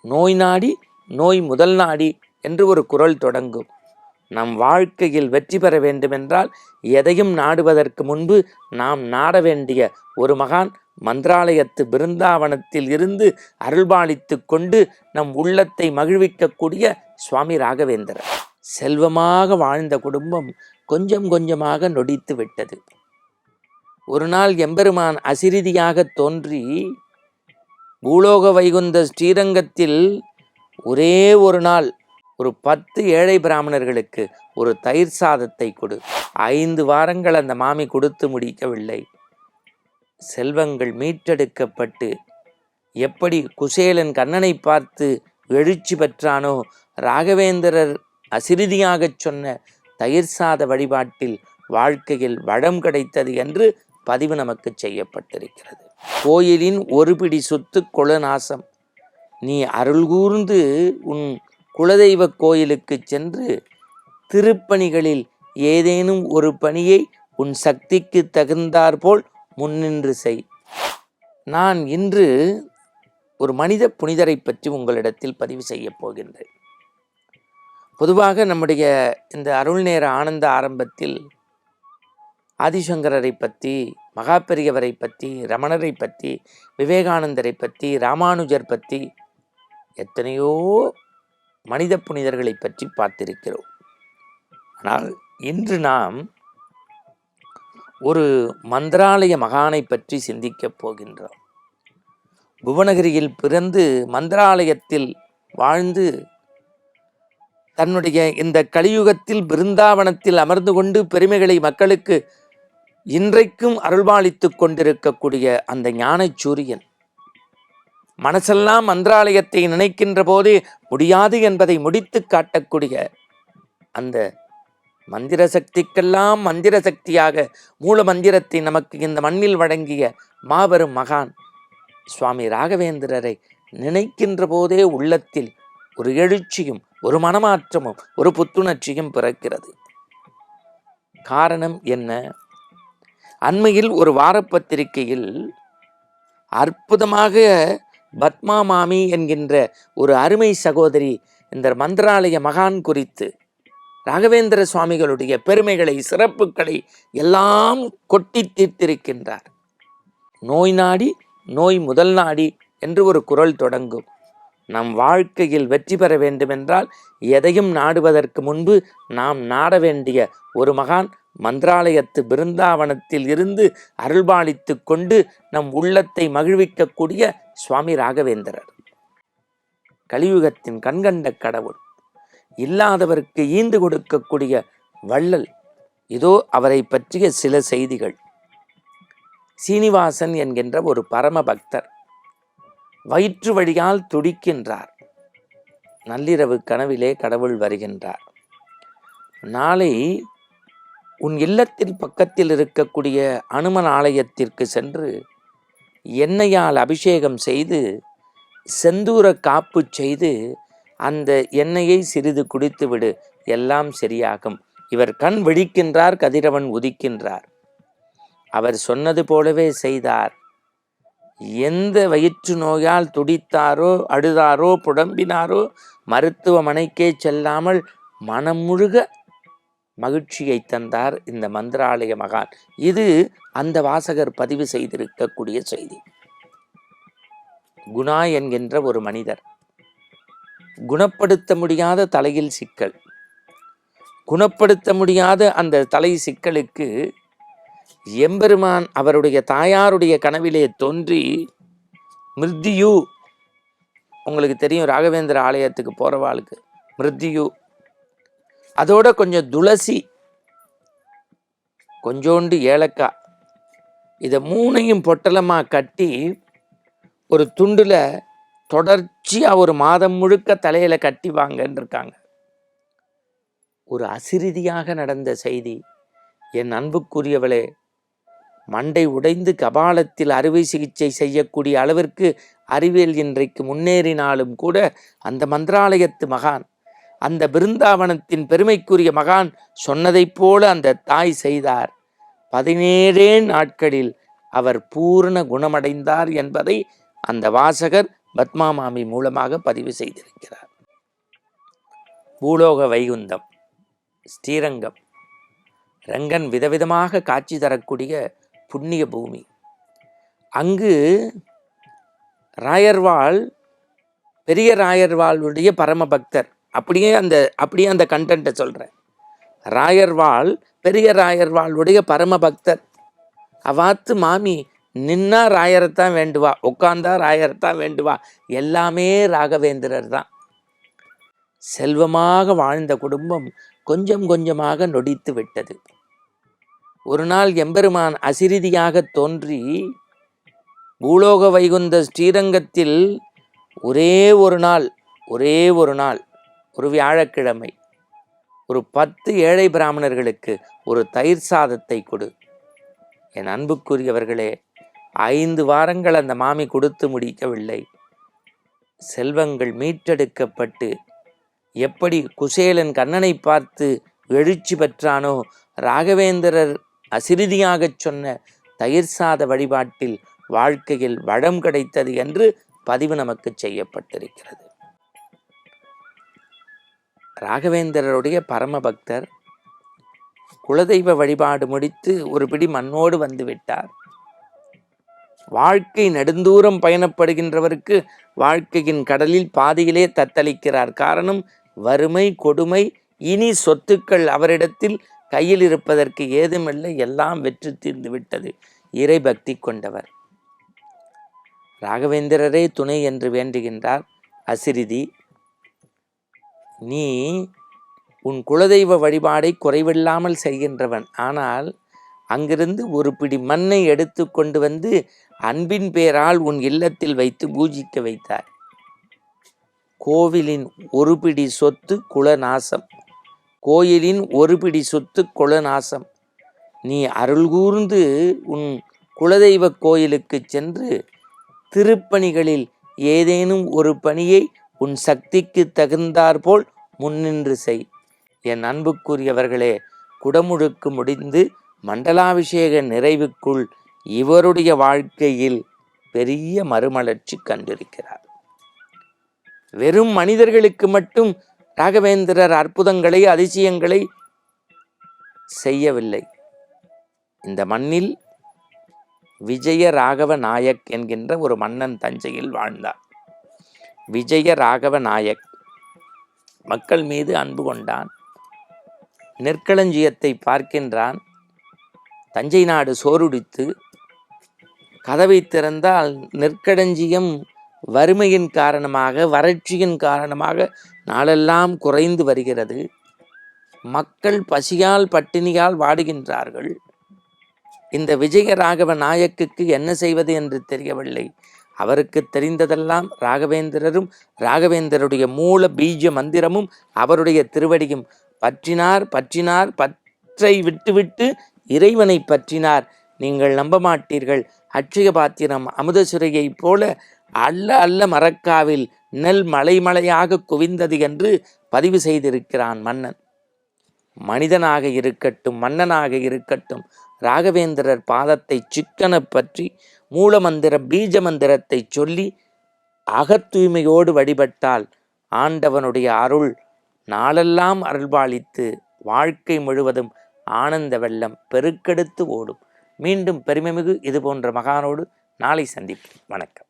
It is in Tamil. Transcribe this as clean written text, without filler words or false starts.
நோய் நாடி நோய் முதல் நாடி என்று ஒரு குறள் தொடங்கும். நம் வாழ்க்கையில் வெற்றி பெற வேண்டுமென்றால் எதையும் நாடுவதற்கு முன்பு நாம் நாட வேண்டிய ஒரு மகான் மந்திராலயத்து பிருந்தாவனத்தில் இருந்து அருள்பாலித்து கொண்டு நம் உள்ளத்தை மகிழ்விக்கக்கூடிய சுவாமி ராகவேந்திரர். செல்வமாக வாழ்ந்த குடும்பம் கொஞ்சம் கொஞ்சமாக நொடித்து விட்டது. ஒரு நாள் எம்பெருமான் அசிரிதியாக தோன்றி பூலோக வைகுந்த ஸ்ரீரங்கத்தில் ஒரே ஒரு நாள் ஒரு 10 ஏழை பிராமணர்களுக்கு ஒரு தயிர் சாதத்தை கொடு. 5 வாரங்கள் அந்த மாமி கொடுத்து முடிக்கவில்லை. செல்வங்கள் மீட்டெடுக்கப்பட்டு எப்படி குசேலன் கண்ணனை பார்த்து எழுச்சி பெற்றானோ, ராகவேந்திரர் அசிரிதியாக சொன்ன தயிர் சாத வழிபாட்டில் வாழ்க்கையில் வளம் கிடைத்தது என்று பதிவு நமக்கு செய்யப்பட்டிருக்கிறது. கோயிலின் ஒரு பிடி சொத்து குலநாசம். நீ அருள் கூர்ந்து உன் குலதெய்வ கோயிலுக்கு சென்று திருப்பணிகளில் ஏதேனும் ஒரு பணியை உன் சக்திக்கு தகுந்தாற்போல் முன்னின்று செய். நான் இன்று ஒரு மனித புனிதரை பற்றி உங்களிடத்தில் பதிவு செய்ய போகின்றேன். பொதுவாக நம்முடைய இந்த அருள் நேர ஆனந்த ஆரம்பத்தில் ஆதிசங்கரரை பற்றி, மகாபெரியவரை பற்றி, ரமணரை பற்றி, விவேகானந்தரை பற்றி, ராமானுஜர் பற்றி எத்தனையோ மனித புனிதர்களை பற்றி பார்த்திருக்கிறோம். ஆனால் இன்று நாம் ஒரு மந்திராலய மகானை பற்றி சிந்திக்கப் போகின்றோம். புவனகிரியில் பிறந்து மந்திராலயத்தில் வாழ்ந்து தன்னுடைய இந்த கலியுகத்தில் பிருந்தாவனத்தில் அமர்ந்து கொண்டு பெருமைகளை மக்களுக்கு இன்றைக்கும் அருள்பாலித்து கொண்டிருக்கக்கூடிய அந்த ஞான சூரியன், மனசெல்லாம் மந்திராலயத்தை நினைக்கின்ற போதே முடியாது என்பதை முடித்து காட்டக்கூடிய அந்த மந்திர சக்திக்கெல்லாம் மந்திர சக்தியாக மூல மந்திரத்தை நமக்கு இந்த மண்ணில் வழங்கிய மாபெரும் மகான் சுவாமி ராகவேந்திரரை நினைக்கின்ற போதே உள்ளத்தில் ஒரு எழுச்சியும் ஒரு மனமாற்றமும் ஒரு புத்துணர்ச்சியும் பிறக்கிறது. காரணம் என்ன? அண்மையில் ஒரு வாரப்பத்திரிகையில் அற்புதமாக பத்மா மாமி என்கின்ற ஒரு அருமை சகோதரி இந்த மந்திராலய மகான் குறித்து ராகவேந்திர சுவாமிகளுடைய பெருமைகளை, சிறப்புகளை எல்லாம் கொட்டி தீர்த்திருக்கின்றார். நோய் நாடி நோய் முதல் நாடி என்று ஒரு குறள் தொடங்கும். நம் வாழ்க்கையில் வெற்றி பெற வேண்டுமென்றால் எதையும் நாடுவதற்கு முன்பு நாம் நாட வேண்டிய ஒரு மகான் மந்திராலயத்து பிருந்தாவனத்தில் இருந்து அருள்பாலித்து கொண்டு நம் உள்ளத்தை மகிழ்விக்கக்கூடிய சுவாமி ராகவேந்திரர். கலியுகத்தின் கண்கண்ட கடவுள், இல்லாதவருக்கு ஈந்து கொடுக்கக்கூடிய வள்ளல். இதோ அவரை பற்றிய சில செய்திகள். சீனிவாசன் என்கின்ற ஒரு பரம பக்தர் வயிற்று வழியால் துடிக்கின்றார். நள்ளிரவு கனவிலே கடவுள் வருகின்றார். நாளை உன் இல்லத்தில் பக்கத்தில் இருக்கக்கூடிய அனுமன் ஆலயத்திற்கு சென்று எண்ணெயால் அபிஷேகம் செய்து செந்தூர காப்பு செய்து அந்த எண்ணெயை சிறிது குடித்து விடு, எல்லாம் சரியாகும். இவர் கண் விழிக்கின்றார். கதிரவன் உதிக்கின்றார். அவர் சொன்னது போலவே செய்தார். எந்த வயிற்று நோயால் துடித்தாரோ, அழுதாரோ, புடம்பினாரோ மருத்துவமனைக்கே செல்லாமல் மனம் முழுக மகிழ்ச்சியை தந்தார் இந்த மந்திராலய மகான். இது அந்த வாசகர் பதிவு செய்திருக்கக்கூடிய செய்தி. குணா என்கின்ற ஒரு மனிதர், குணப்படுத்த முடியாத தலையில் சிக்கல். குணப்படுத்த முடியாத அந்த தலை சிக்கலுக்கு எம்பெருமான் அவருடைய தாயாருடைய கனவிலே தோன்றி மிருத்யு, உங்களுக்கு தெரியும் ராகவேந்திர ஆலயத்துக்கு போறவாளுக்கு மிருத்யு, அதோட கொஞ்சம் துளசி, கொஞ்சோண்டு ஏலக்காய், இதை மூணையும் பொட்டலமா கட்டி ஒரு துண்டுல தொடர்ச்சியா ஒரு மாதம் முழுக்க தலையில கட்டி வாங்கன்னு இருக்காங்க. ஒரு அசிரிதியாக நடந்த செய்தி. என் அன்புக்குரியவளே, மண்டை உடைந்து கபாலத்தில் அறுவை சிகிச்சை செய்யக்கூடிய அளவிற்கு அறிவியல் இன்றைக்கு முன்னேறினாலும் கூட அந்த மந்திராலயத்து மகான், அந்த பிருந்தாவனத்தின் பெருமைக்குரிய மகான் சொன்னதைப் போல அந்த தாய் செய்தார். 17 நாட்களில் அவர் பூர்ண குணமடைந்தார் என்பதை அந்த வாசகர் பத்மா மாமி மூலமாக பதிவு செய்திருக்கிறார். பூலோக வைகுந்தம், ஸ்ரீரங்கம், ரங்கன் விதவிதமாக காட்சி தரக்கூடிய புண்ணிய பூமி. அங்கு ராயர்வாள், பெரிய ராயர்வாளுடைய பரம பக்தர். அப்படியே அந்த கண்டென்ட்டை சொல்கிறேன். ராயர்வாள் பெரிய ராயர்வாளுடைய பரம பக்தர். அவாத்து மாமி நின்னா ராயரைத்தான் வேண்டுவா, உட்கார்ந்தா ராயரைத்தான் வேண்டுவா. எல்லாமே ராகவேந்திரர் தான். செல்வமாக வாழ்ந்த குடும்பம் கொஞ்சம் கொஞ்சமாக நொடித்து விட்டது. ஒரு நாள் எம்பெருமான் அசிரிதியாக தோன்றி பூலோக வைகுந்த ஸ்ரீரங்கத்தில் ஒரே ஒரு நாள் ஒரு வியாழக்கிழமை ஒரு 10 ஏழை பிராமணர்களுக்கு ஒரு தயிர் சாதத்தை கொடு. என் அன்புக்குரியவர்களே, 5 வாரங்கள் அந்த மாமி கொடுத்து முடிக்கவில்லை. செல்வங்கள் மீட்டெடுக்கப்பட்டு எப்படி குசேலன் கண்ணனை பார்த்து எழுச்சி பெற்றானோ, ராகவேந்திரர் அசிரிதியாகச் சொன்ன தயிர் சாத வழிபாட்டில் வாழ்க்கையில் வளம் கிடைத்தது என்று பதிவு நமக்கு செய்யப்பட்டிருக்கிறது. ராகவேந்திரருடைய பரம பக்தர் குலதெய்வ வழிபாடு முடித்து ஒரு பிடி மண்ணோடு வந்து விட்டார். வாழ்க்கை நெடுந்தூரம் பயணப்படுகின்றவருக்கு வாழ்க்கையின் கடலில் பாதியிலே தத்தளிக்கிறார். காரணம், வறுமை, கொடுமை. இனி சொத்துக்கள் அவரிடத்தில் கையில் இருப்பதற்கு ஏதுமில்லை, எல்லாம் வெற்றி தீர்ந்து விட்டது. இறை பக்தி கொண்டவர். ராகவேந்திரரே துணை என்று வேண்டுகின்றார் அசிரிதி. நீ உன் குலதெய்வ வழிபாடை குறைவில்லாமல் செய்கின்றவன். ஆனால் அங்கிருந்து ஒரு பிடி மண்ணை எடுத்து கொண்டு வந்து அன்பின் பேரால் உன் இல்லத்தில் வைத்து பூஜிக்க வைத்தார். கோவிலின் ஒரு பிடி சொத்து குலநாசம், கோயிலின் ஒரு பிடி சொத்து குலநாசம். நீ அருள் கூர்ந்து உன் குலதெய்வ கோயிலுக்கு சென்று திருப்பணிகளில் ஏதேனும் ஒரு பணியை உன் சக்திக்கு தகுந்தாற்போல் முன்னின்று செய். என் அன்புக்குரியவர்களே, குடமுழுக்கு முடிந்து மண்டலாபிஷேக நிறைவுக்குள் இவருடைய வாழ்க்கையில் பெரிய மறுமலர்ச்சி கண்டிருக்கிறார். வெறும் மனிதர்களுக்கு மட்டும் ராகவேந்திரர் அற்புதங்களை, அதிசயங்களை செய்யவில்லை. இந்த மண்ணில் விஜய ராகவ நாயக் என்கின்ற ஒரு மன்னன் தஞ்சையில் வாழ்ந்தார். விஜய ராகவ நாயக் மக்கள் மீது அன்பு கொண்டான். நெற்களஞ்சியத்தை பார்க்கின்றான். தஞ்சை நாடு சோறுடித்து கதவை திறந்தால் நெற்களஞ்சியம் வறுமையின் காரணமாக, வறட்சியின் காரணமாக நாளெல்லாம் குறைந்து வருகிறது. மக்கள் பசியால் பட்டினியால் வாடுகின்றார்கள். இந்த விஜய ராகவ நாயக்குக்கு என்ன செய்வது என்று தெரியவில்லை. அவருக்கு தெரிந்ததெல்லாம் ராகவேந்திரரும் ராகவேந்திரருடைய மூல பீஜ மந்திரமும் அவருடைய திருவடியும். பற்றினார், பற்றை விட்டுவிட்டு இறைவனை பற்றினார். நீங்கள் நம்ப மாட்டீர்கள், அட்சய பாத்திரம் அமுதசுரையை போல அல்ல மரக்காவில் நெல் மலையாக குவிந்தது என்று பதிவு செய்திருக்கிறான் மன்னன். மனிதனாக இருக்கட்டும், மன்னனாக இருக்கட்டும், ராகவேந்திரர் பாதத்தை சிக்கன பற்றி மூலமந்திர பீஜ மந்திரத்தை சொல்லி அகத்தூய்மையோடு வழிபட்டால் ஆண்டவனுடைய அருள் நாளெல்லாம் அருள்பாலித்து வாழ்க்கை முழுவதும் ஆனந்த வெள்ளம் பெருக்கெடுத்து ஓடும். மீண்டும் பெருமைமிகு இது போன்ற மகானோடு நாளை சந்திப்போம். வணக்கம்.